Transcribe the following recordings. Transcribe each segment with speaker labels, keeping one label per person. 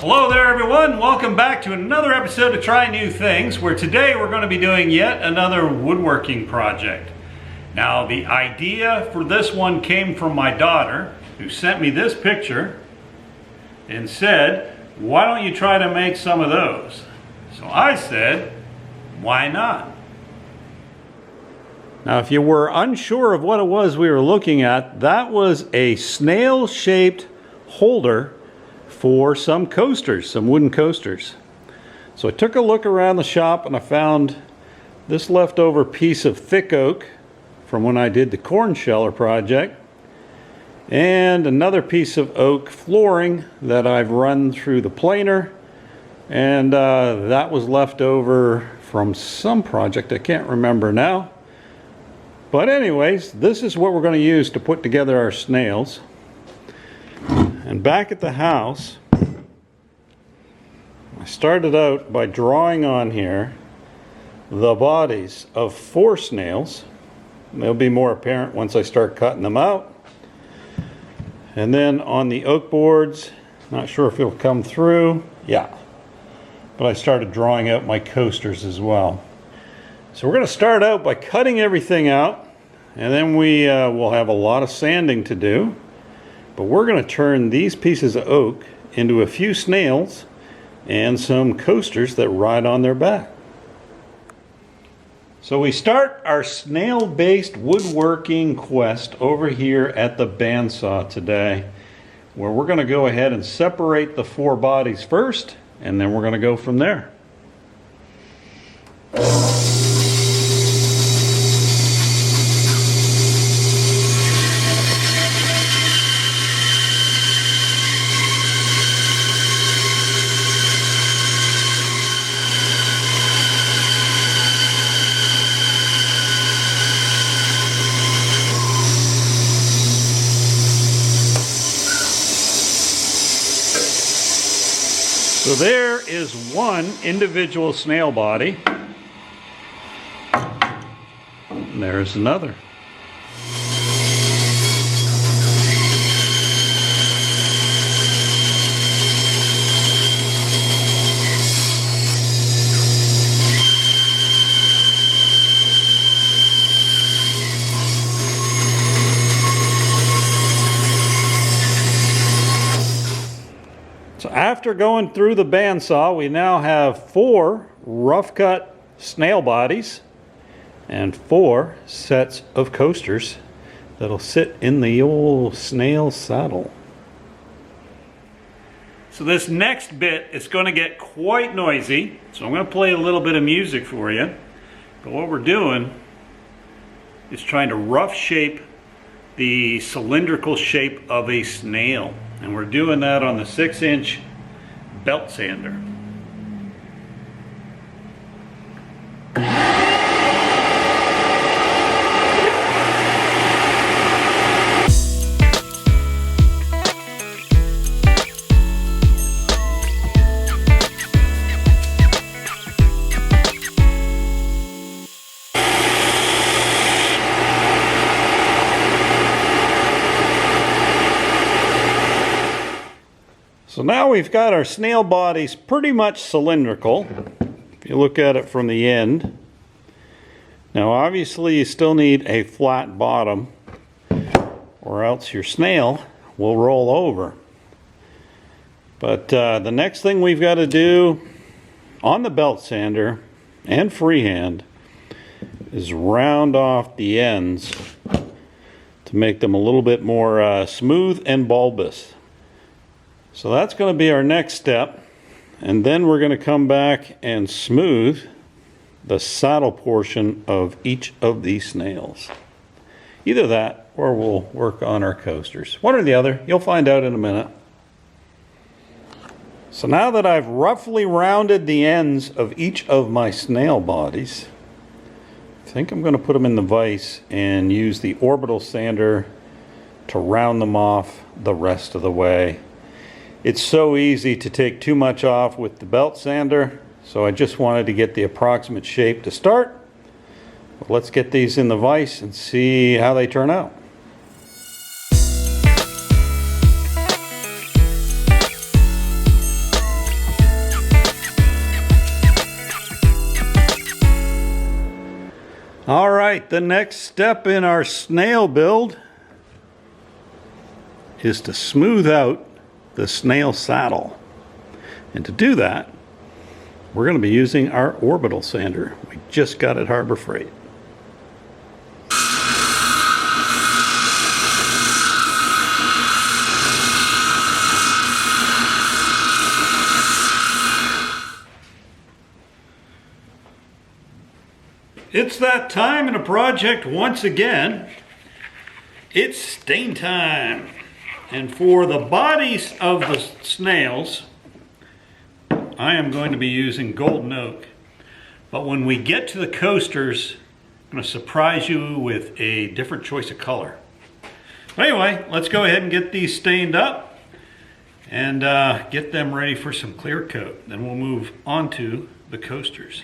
Speaker 1: Hello there everyone, welcome back to another episode of Try New Things, where today we're going to be doing yet another woodworking project. Now the idea for this one came from my daughter, who sent me this picture and said, why don't you try to make some of those? So I said, why not? Now if you were unsure of what it was we were looking at, that was a snail-shaped holder for some coasters, some wooden coasters. So I took a look around the shop and I found this leftover piece of thick oak from when I did the corn sheller project, and another piece of oak flooring that I've run through the planer, and that was left over from some project I can't remember now. But anyways, this is what we're going to use to put together our snails. And back at the house, I started out by drawing on here the bodies of 4 snails. They'll be more apparent once I start cutting them out. And then on the oak boards, not sure if it'll come through. Yeah. But I started drawing out my coasters as well. So we're going to start out by cutting everything out, and then we will have a lot of sanding to do. But we're going to turn these pieces of oak into a few snails and some coasters that ride on their back. So we start our snail-based woodworking quest over here at the bandsaw today, where we're going to go ahead and separate the 4 bodies first, and then we're going to go from there. So there is one individual snail body, and there's another. So after going through the bandsaw, we now have 4 rough cut snail bodies and 4 sets of coasters that'll sit in the old snail saddle. So this next bit is going to get quite noisy, so I'm going to play a little bit of music for you. But what we're doing is trying to rough shape the cylindrical shape of a snail. And we're doing that on the 6-inch belt sander. So now we've got our snail bodies pretty much cylindrical, if you look at it from the end. Now obviously you still need a flat bottom, or else your snail will roll over. But the next thing we've got to do on the belt sander and freehand is round off the ends to make them a little bit more smooth and bulbous. So that's going to be our next step, and then we're going to come back and smooth the saddle portion of each of these snails. Either that, or we'll work on our coasters. One or the other, you'll find out in a minute. So now that I've roughly rounded the ends of each of my snail bodies, I think I'm going to put them in the vise and use the orbital sander to round them off the rest of the way. It's so easy to take too much off with the belt sander, so I just wanted to get the approximate shape to start. But let's get these in the vise and see how they turn out. All right, the next step in our snail build is to smooth out the snail saddle. And to do that, we're going to be using our orbital sander. We just got at Harbor Freight. It's that time in the project once again. It's stain time. And for the bodies of the snails, I am going to be using golden oak. But when we get to the coasters, I'm going to surprise you with a different choice of color. But anyway, let's go ahead and get these stained up and get them ready for some clear coat. Then we'll move on to the coasters.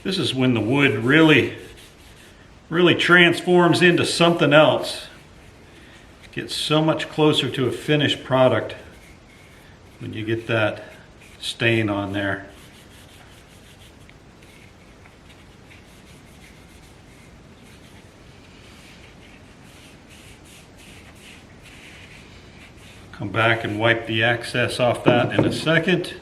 Speaker 1: This is when the wood really transforms into something else. It gets so much closer to a finished product when you get that stain on there. Come back and wipe the excess off that in a second.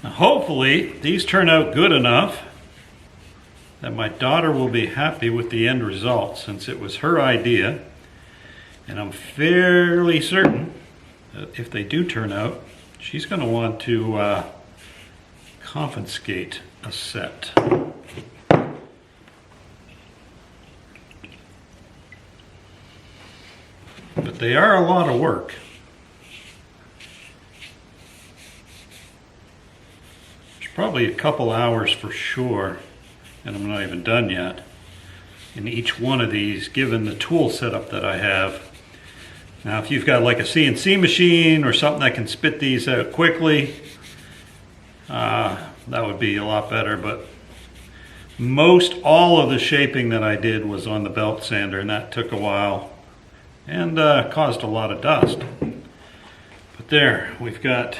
Speaker 1: Hopefully these turn out good enough that my daughter will be happy with the end result, since it was her idea, and I'm fairly certain that if they do turn out, she's going to want to confiscate a set. But they are a lot of work. Probably a couple hours for sure, and I'm not even done yet in each one of these, given the tool setup that I have. Now if you've got like a CNC machine or something that can spit these out quickly, that would be a lot better, but most all of the shaping that I did was on the belt sander, and that took a while and caused a lot of dust. But there, we've got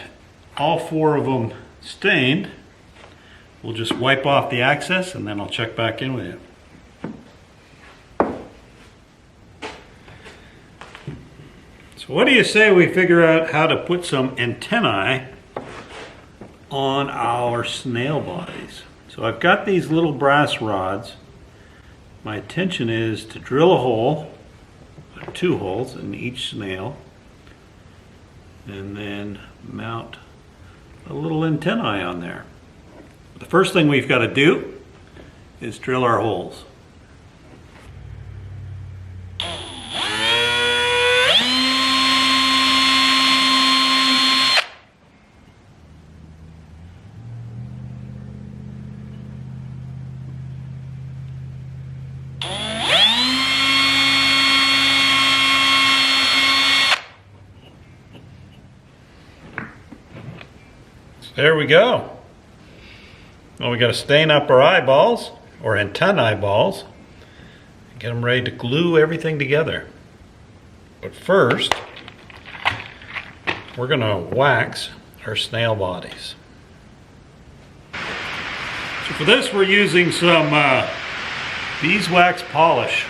Speaker 1: all four of them stained. We'll just wipe off the excess and then I'll check back in with you. So what do you say we figure out how to put some antennae on our snail bodies? So I've got these little brass rods. My intention is to drill a hole, 2 holes in each snail, and then mount a little antennae on there. The first thing we've got to do is drill our holes. So there we go. Well, we got to stain up our eyeballs, or antennae balls, and get them ready to glue everything together. But first, we're going to wax our snail bodies. So for this, we're using some beeswax polish.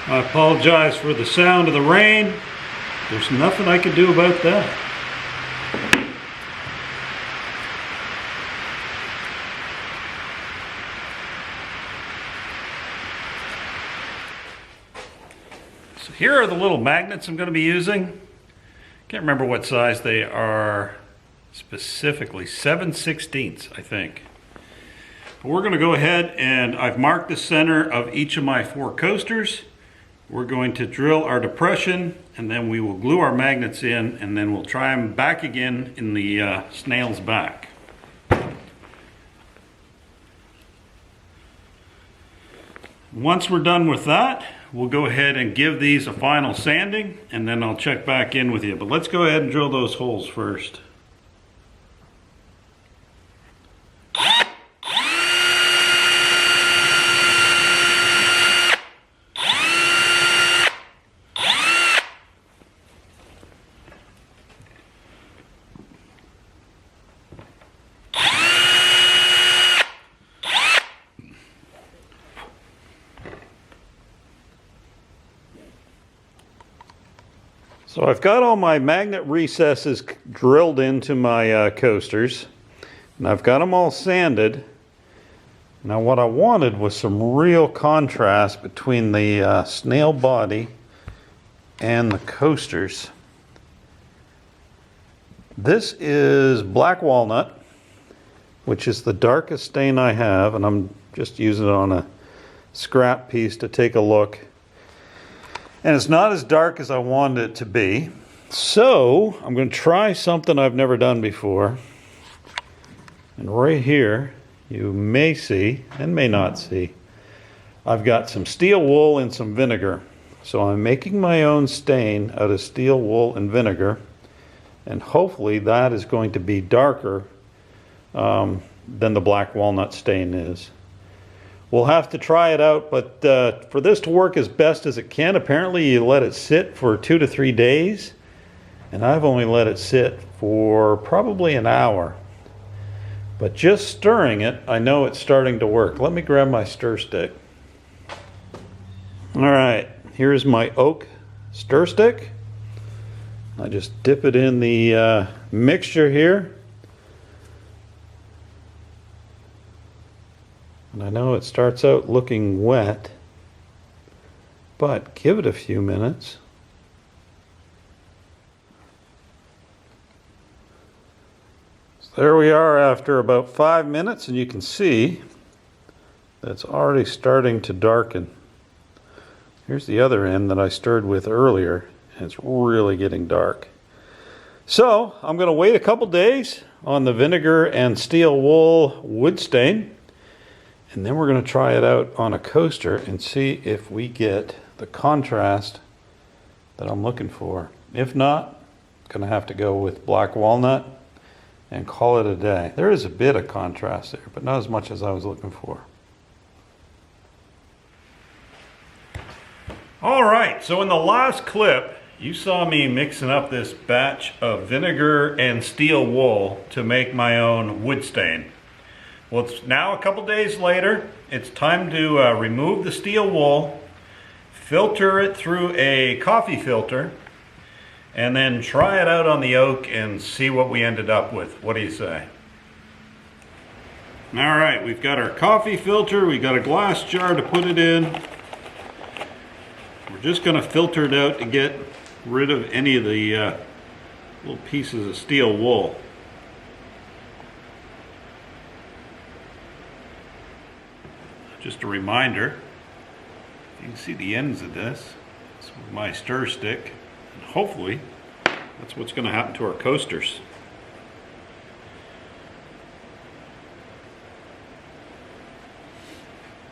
Speaker 1: I apologize for the sound of the rain. There's nothing I can do about that. So here are the little magnets I'm going to be using. Can't remember what size they are specifically. 7/16, I think. But we're going to go ahead, and I've marked the center of each of my 4 coasters. We're going to drill our depression, and then we will glue our magnets in, and then we'll try them back again in the snail's back. Once we're done with that, we'll go ahead and give these a final sanding, and then I'll check back in with you. But let's go ahead and drill those holes first. So I've got all my magnet recesses drilled into my coasters, and I've got them all sanded. Now what I wanted was some real contrast between the snail body and the coasters. This is black walnut, which is the darkest stain I have, and I'm just using it on a scrap piece to take a look. And it's not as dark as I wanted it to be. So I'm going to try something I've never done before. And right here, you may see, and may not see, I've got some steel wool and some vinegar. So I'm making my own stain out of steel wool and vinegar. And hopefully that is going to be darker than the black walnut stain is. We'll have to try it out, but for this to work as best as it can, apparently you let it sit for 2 to 3 days, and I've only let it sit for probably an hour. But just stirring it, I know it's starting to work. Let me grab my stir stick. All right, here's my oak stir stick. I just dip it in the mixture here. And I know it starts out looking wet, but give it a few minutes. So there we are after about 5 minutes, and you can see that it's already starting to darken. Here's the other end that I stirred with earlier, and it's really getting dark. So I'm going to wait a couple days on the vinegar and steel wool wood stain. And then we're going to try it out on a coaster and see if we get the contrast that I'm looking for. If not, I'm going to have to go with black walnut and call it a day. There is a bit of contrast there, but not as much as I was looking for. All right, so in the last clip, you saw me mixing up this batch of vinegar and steel wool to make my own wood stain. Well, it's now a couple days later. It's time to remove the steel wool, filter it through a coffee filter, and then try it out on the oak and see what we ended up with. What do you say? All right, we've got our coffee filter. We've got a glass jar to put it in. We're just going to filter it out to get rid of any of the little pieces of steel wool. Just a reminder, you can see the ends of this. It's with my stir stick, and hopefully that's what's going to happen to our coasters.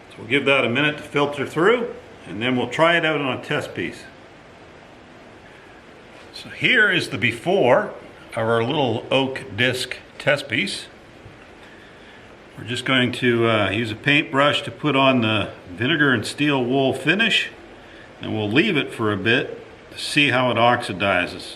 Speaker 1: So we'll give that a minute to filter through, and then we'll try it out on a test piece. So here is the before of our little oak disc test piece. We're just going to use a paintbrush to put on the vinegar and steel wool finish, and we'll leave it for a bit to see how it oxidizes.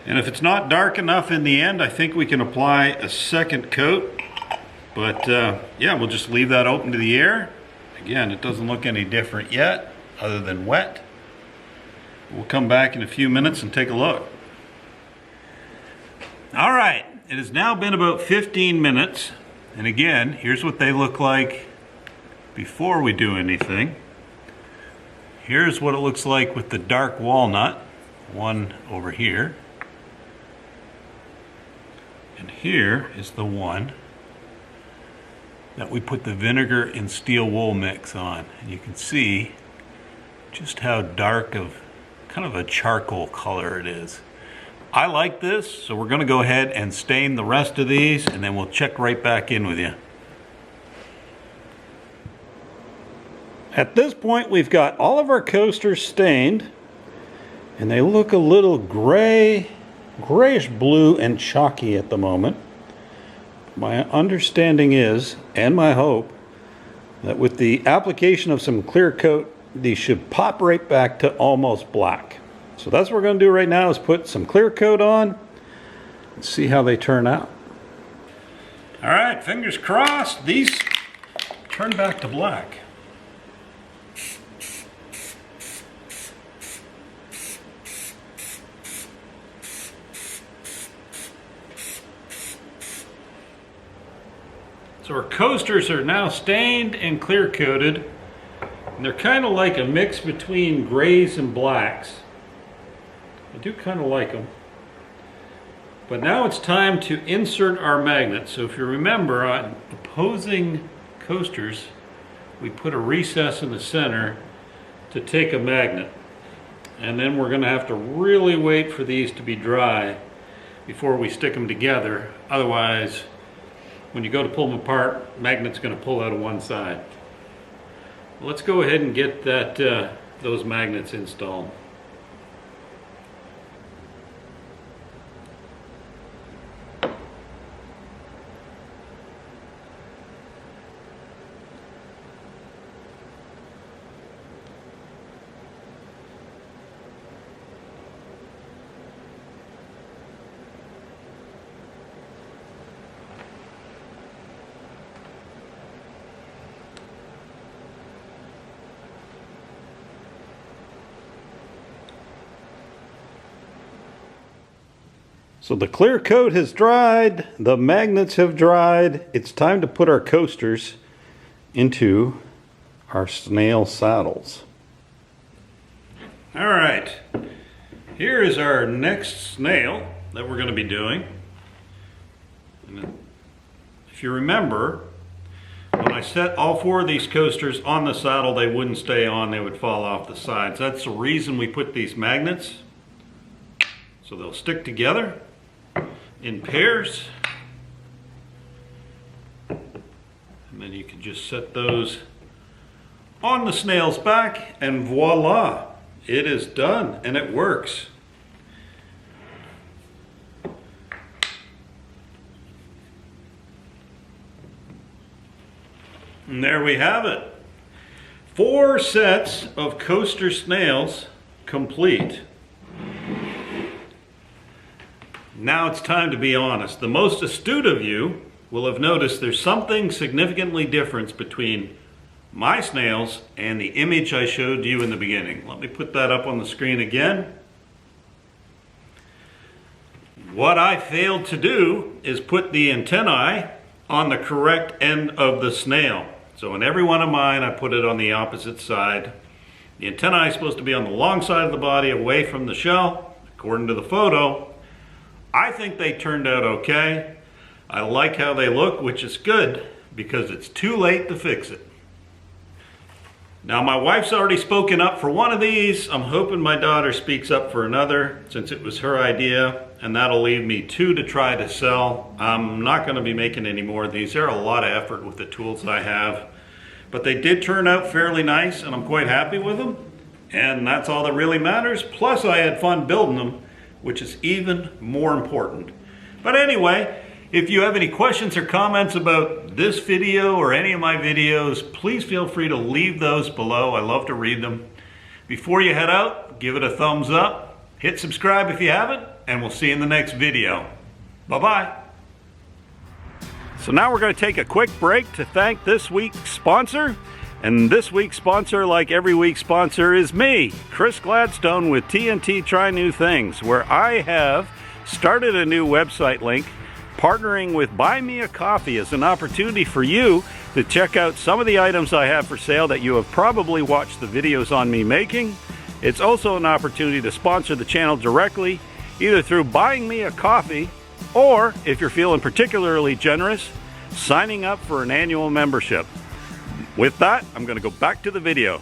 Speaker 1: And if it's not dark enough in the end, I think we can apply a second coat. But yeah, we'll just leave that open to the air. Again, it doesn't look any different yet, other than wet. We'll come back in a few minutes and take a look. All right, it has now been about 15 minutes. And again, here's what they look like before we do anything. Here's what it looks like with the dark walnut, one over here. And here is the one that we put the vinegar and steel wool mix on. And you can see just how dark of kind of a charcoal color it is. I like this, so we're going to go ahead and stain the rest of these, and then we'll check right back in with you. At this point, we've got all of our coasters stained, and they look a little grayish blue and chalky at the moment. My understanding is, and my hope, that with the application of some clear coat, these should pop right back to almost black. So that's what we're going to do right now, is put some clear coat on and see how they turn out. All right, fingers crossed, these turn back to black. So our coasters are now stained and clear coated, and they're kind of like a mix between grays and blacks. I do kind of like them. But now it's time to insert our magnet. So if you remember, on opposing coasters, we put a recess in the center to take a magnet. And then we're going to have to really wait for these to be dry before we stick them together. Otherwise, when you go to pull them apart, magnet's going to pull out of one side. Let's go ahead and get those magnets installed. So the clear coat has dried, the magnets have dried. It's time to put our coasters into our snail saddles. All right, here is our next snail that we're going to be doing. And if you remember, when I set all four of these coasters on the saddle, they wouldn't stay on, they would fall off the sides. That's the reason we put these magnets, so they'll stick together in pairs, and then you can just set those on the snail's back, and voila, it is done and it works. And there we have it. 4 sets of coaster snails complete. Now it's time to be honest. The most astute of you will have noticed there's something significantly different between my snails and the image I showed you in the beginning. Let me put that up on the screen again. What I failed to do is put the antennae on the correct end of the snail. So in every one of mine, I put it on the opposite side. The antennae is supposed to be on the long side of the body, away from the shell, according to the photo. I think they turned out okay. I like how they look, which is good, because it's too late to fix it. Now my wife's already spoken up for one of these. I'm hoping my daughter speaks up for another, since it was her idea, and that'll leave me 2 to try to sell. I'm not going to be making any more of these. They're a lot of effort with the tools I have. But they did turn out fairly nice, and I'm quite happy with them. And that's all that really matters. Plus I had fun building them, which is even more important. But anyway, if you have any questions or comments about this video or any of my videos, please feel free to leave those below. I love to read them. Before you head out, give it a thumbs up, hit subscribe if you haven't, and we'll see you in the next video. Bye-bye. So now we're going to take a quick break to thank this week's sponsor. And this week's sponsor, like every week's sponsor, is me, Chris Gladstone with TNT Try New Things, where I have started a new website link partnering with Buy Me a Coffee as an opportunity for you to check out some of the items I have for sale that you have probably watched the videos on me making. It's also an opportunity to sponsor the channel directly, either through buying me a coffee, or, if you're feeling particularly generous, signing up for an annual membership. With that, I'm going to go back to the video.